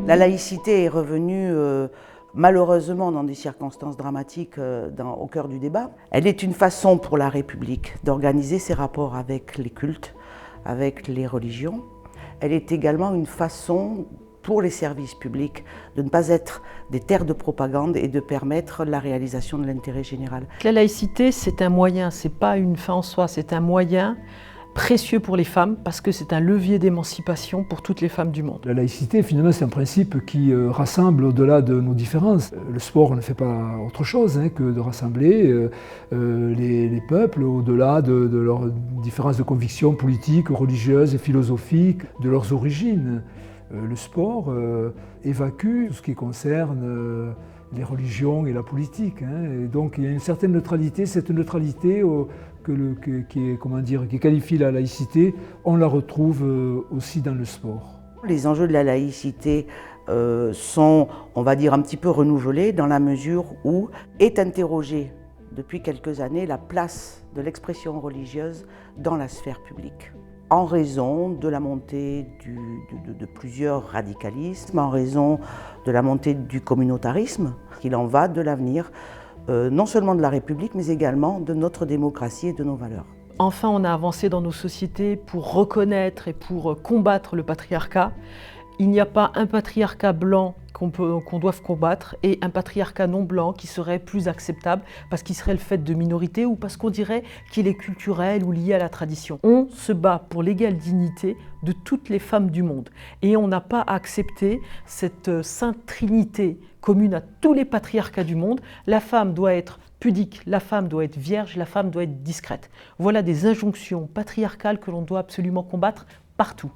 La laïcité est revenue malheureusement dans des circonstances dramatiques au cœur du débat. Elle est une façon pour la République d'organiser ses rapports avec les cultes, avec les religions. Elle est également une façon pour les services publics de ne pas être des terres de propagande et de permettre la réalisation de l'intérêt général. La laïcité, c'est un moyen, c'est pas une fin en soi, c'est un moyen précieux pour les femmes parce que c'est un levier d'émancipation pour toutes les femmes du monde. La laïcité, finalement, c'est un principe qui rassemble au-delà de nos différences. Le sport ne fait pas autre chose que de rassembler les peuples au-delà de leurs différences de convictions politiques, religieuses et philosophiques, de leurs origines. Le sport évacue tout ce qui concerne les religions et la politique. Et donc il y a une certaine neutralité, cette neutralité qui qualifie la laïcité, on la retrouve aussi dans le sport. Les enjeux de la laïcité sont, on va dire, un petit peu renouvelés dans la mesure où est interrogée depuis quelques années la place de l'expression religieuse dans la sphère publique. En raison de la montée de plusieurs radicalismes, en raison de la montée du communautarisme, il en va de l'avenir non seulement de la République, mais également de notre démocratie et de nos valeurs. Enfin, on a avancé dans nos sociétés pour reconnaître et pour combattre le patriarcat. Il n'y a pas un patriarcat blanc qu'on doive combattre et un patriarcat non blanc qui serait plus acceptable parce qu'il serait le fait de minorités ou parce qu'on dirait qu'il est culturel ou lié à la tradition. On se bat pour l'égale dignité de toutes les femmes du monde et on n'a pas accepté cette sainte trinité commune à tous les patriarcats du monde. La femme doit être pudique, la femme doit être vierge, la femme doit être discrète. Voilà des injonctions patriarcales que l'on doit absolument combattre partout.